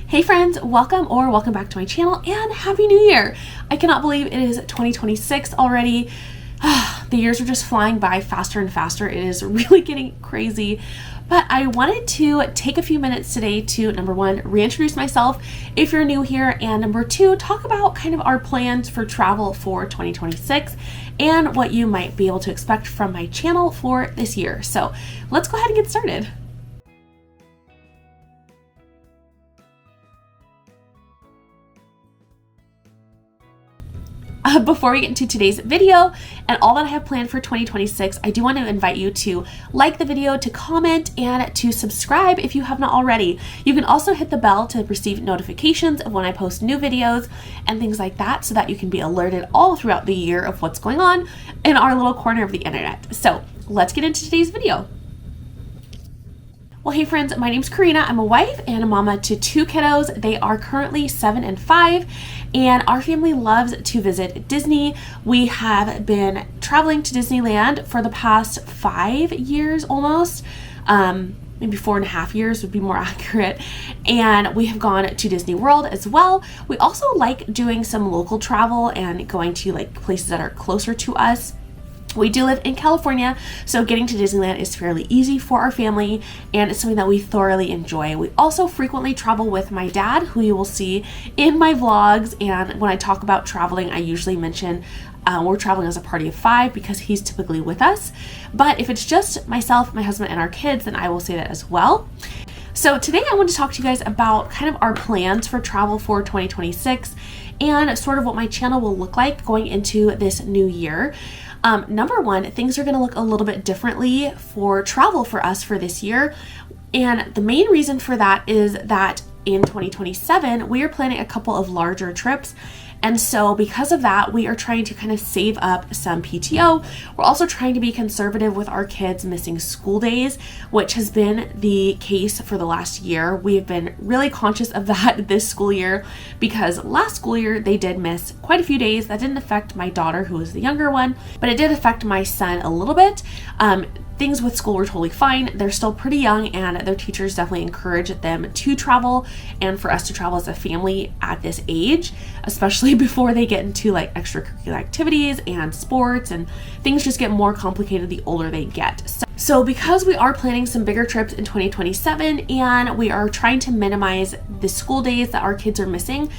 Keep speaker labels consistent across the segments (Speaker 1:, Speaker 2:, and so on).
Speaker 1: Hey friends, welcome back to my channel and Happy New Year! I cannot believe it is 2026 already. The years are just flying by faster and faster. It is really getting crazy. But I wanted to take a few minutes today to, number one, reintroduce myself if you're new here, and number two, talk about kind of our plans for travel for 2026 and what you might be able to expect from my channel for this year. So let's go ahead and get started. Before we get into today's video and all that I have planned for 2026, I do want to invite you to like the video, to comment, and to subscribe if you have not already. You can also hit the bell to receive notifications of when I post new videos and things like that, so that you can be alerted all throughout the year of what's going on in our little corner of the internet. So let's get into today's video. Well, hey friends, my name's Corina. I'm a wife and a mama to two kiddos. They are currently 7 and 5, and our family loves to visit Disney. We have been traveling to Disneyland for the past 5 years almost. Maybe 4.5 years would be more accurate. And we have gone to Disney World as well. We also like doing some local travel and going to like places that are closer to us. We do live in California, so getting to Disneyland is fairly easy for our family, and it's something that we thoroughly enjoy. We also frequently travel with my dad, who you will see in my vlogs, and when I talk about traveling, I usually mention we're traveling as a party of 5 because he's typically with us. But if it's just myself, my husband, and our kids, then I will say that as well. So today I want to talk to you guys about kind of our plans for travel for 2026 and sort of what my channel will look like going into this new year. Number one, things are going to look a little bit differently for travel for us for this year. And the main reason for that is that in 2027, we are planning a couple of larger trips. And so because of that, we are trying to kind of save up some PTO. We're also trying to be conservative with our kids missing school days, which has been the case for the last year. We have been really conscious of that this school year, because last school year they did miss quite a few days. That didn't affect my daughter, who is the younger one, but it did affect my son a little bit. Things with school were totally fine. They're still pretty young, and their teachers definitely encourage them to travel and for us to travel as a family at this age, especially before they get into like extracurricular activities and sports, and things just get more complicated the older they get. So because we are planning some bigger trips in 2027 and we are trying to minimize the school days that our kids are missing,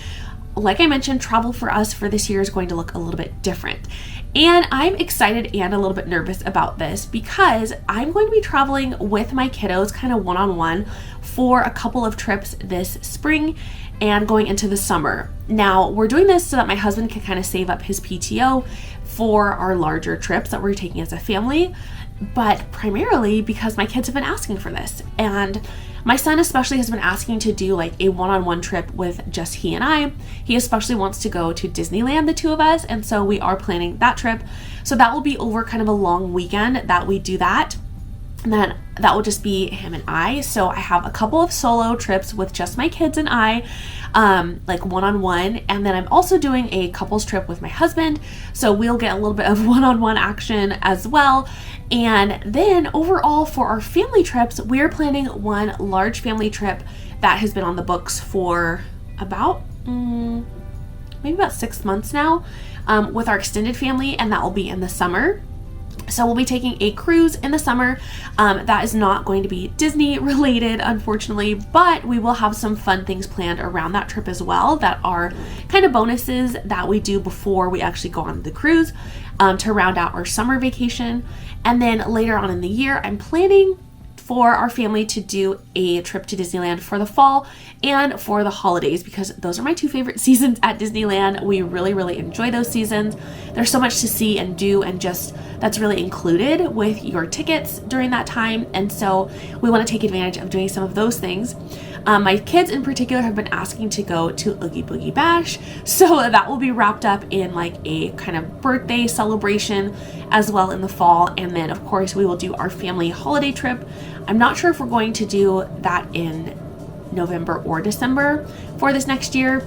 Speaker 1: like I mentioned, travel for us for this year is going to look a little bit different. And I'm excited and a little bit nervous about this because I'm going to be traveling with my kiddos kind of one-on-one for a couple of trips this spring and going into the summer. Now, we're doing this so that my husband can kind of save up his PTO for our larger trips that we're taking as a family, but primarily because my kids have been asking for this. And my son especially has been asking to do like a one-on-one trip with just he and I. He especially wants to go to Disneyland, the two of us, and so we are planning that trip. So that will be over kind of a long weekend that we do that. And then that will just be him and I. So I have a couple of solo trips with just my kids and I, like one-on-one. And then I'm also doing a couples trip with my husband. So we'll get a little bit of one-on-one action as well. And then overall for our family trips, we're planning one large family trip that has been on the books for about, maybe about 6 months now, with our extended family, and that will be in the summer. So we'll be taking a cruise in the summer. That is not going to be Disney related, unfortunately, but we will have some fun things planned around that trip as well that are kind of bonuses that we do before we actually go on the cruise to round out our summer vacation. And then later on in the year, I'm planning for our family to do a trip to Disneyland for the fall and for the holidays, because those are my two favorite seasons at Disneyland. We really, really enjoy those seasons. There's so much to see and do, and just that's really included with your tickets during that time. And so we want to take advantage of doing some of those things. My kids in particular have been asking to go to Oogie Boogie Bash, so that will be wrapped up in like a kind of birthday celebration as well in the fall. And then of course we will do our family holiday trip. I'm not sure if we're going to do that in November or December for this next year.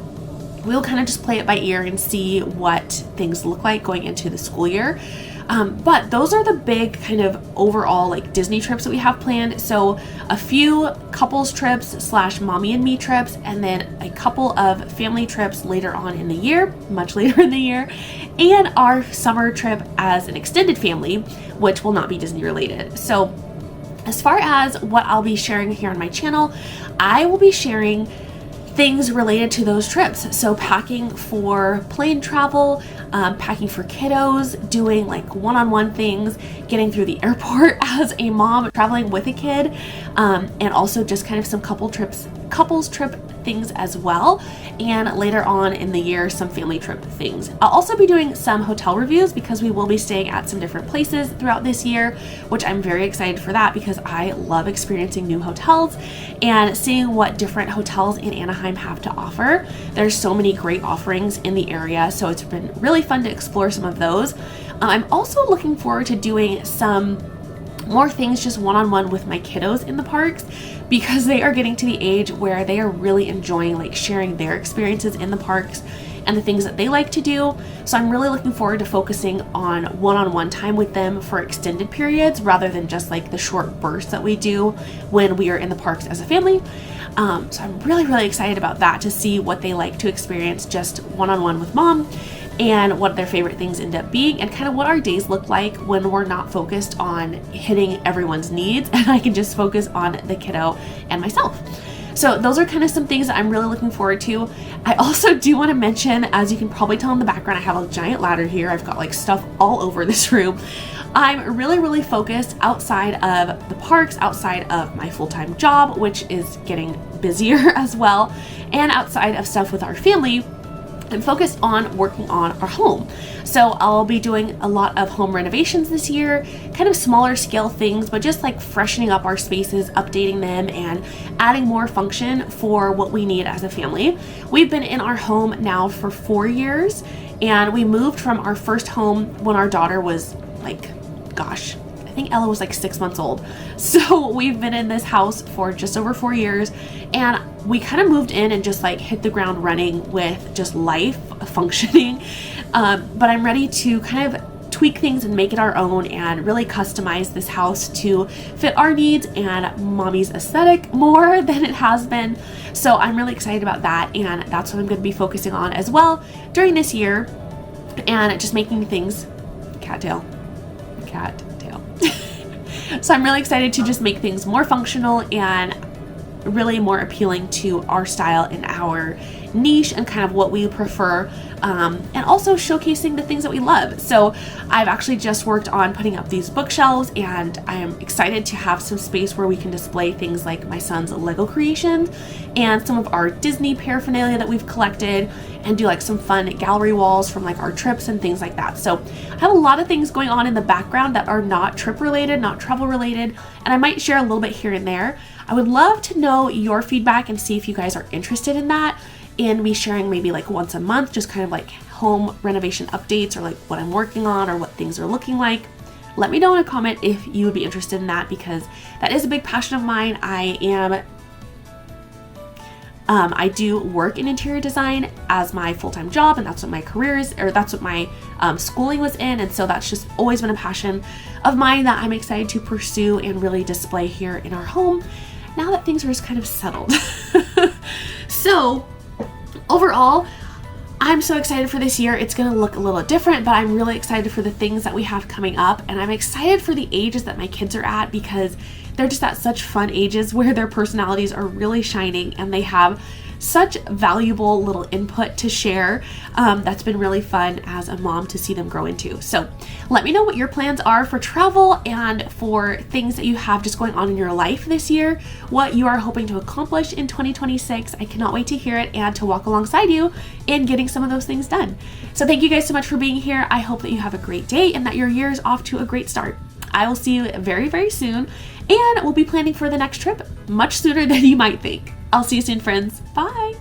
Speaker 1: We'll kind of just play it by ear and see what things look like going into the school year. But those are the big kind of overall like Disney trips that we have planned. So a few couples trips / mommy and me trips, and then a couple of family trips later on in the year, much later in the year, and our summer trip as an extended family, which will not be Disney related. So as far as what I'll be sharing here on my channel, I will be sharing things related to those trips. So packing for plane travel, packing for kiddos, doing like one-on-one things, getting through the airport as a mom traveling with a kid, and also just kind of some couples trip things as well, and later on in the year some family trip things. I'll also be doing some hotel reviews because we will be staying at some different places throughout this year, which I'm very excited for that because I love experiencing new hotels and seeing what different hotels in Anaheim have to offer. There's so many great offerings in the area, so it's been really fun to explore some of those. I'm also looking forward to doing some more things just one-on-one with my kiddos in the parks because they are getting to the age where they are really enjoying like sharing their experiences in the parks and the things that they like to do. So I'm really looking forward to focusing on one-on-one time with them for extended periods rather than just like the short bursts that we do when we are in the parks as a family. So I'm really excited about that, to see what they like to experience just one-on-one with mom, and what their favorite things end up being, and kind of what our days look like when we're not focused on hitting everyone's needs and I can just focus on the kiddo and myself. So those are kind of some things that I'm really looking forward to. I also do want to mention, as you can probably tell in the background, I have a giant ladder here. I've got like stuff all over this room. I'm really focused outside of the parks, outside of my full-time job, which is getting busier as well, and outside of stuff with our family. I'm focused on working on our home. So I'll be doing a lot of home renovations this year, kind of smaller scale things, but just like freshening up our spaces, updating them, and adding more function for what we need as a family. We've been in our home now for 4 years, and we moved from our first home when our daughter was like, gosh, I think Ella was like 6 months old. So we've been in this house for just over 4 years, and we kind of moved in and just like hit the ground running with just life functioning. But I'm ready to kind of tweak things and make it our own and really customize this house to fit our needs and mommy's aesthetic more than it has been. So I'm really excited about that, and that's what I'm going to be focusing on as well during this year, and just making things cattail. So I'm really excited to just make things more functional and really more appealing to our style and our niche and kind of what we prefer, and also showcasing the things that we love. So I've actually just worked on putting up these bookshelves, and I am excited to have some space where we can display things like my son's Lego creations and some of our Disney paraphernalia that we've collected, and do like some fun gallery walls from like our trips and things like that. So I have a lot of things going on in the background that are not trip related, not travel related, and I might share a little bit here and there. I would love to know your feedback and see if you guys are interested in that, in me sharing maybe like once a month, just kind of like home renovation updates, or like what I'm working on or what things are looking like. Let me know in a comment if you would be interested in that, because that is a big passion of mine. I do work in interior design as my full-time job, and that's what my career is, or that's what my schooling was in. And so that's just always been a passion of mine that I'm excited to pursue and really display here in our home now that things are just kind of settled. So overall, I'm so excited for this year. It's gonna look a little different, but I'm really excited for the things that we have coming up, and I'm excited for the ages that my kids are at, because they're just at such fun ages where their personalities are really shining and they have such valuable little input to share. That's been really fun as a mom to see them grow into. So let me know what your plans are for travel and for things that you have just going on in your life this year, what you are hoping to accomplish in 2026. I cannot wait to hear it and to walk alongside you in getting some of those things done. So thank you guys so much for being here. I hope that you have a great day and that your year is off to a great start. I will see you very soon, and we'll be planning for the next trip much sooner than you might think. I'll see you soon, friends. Bye.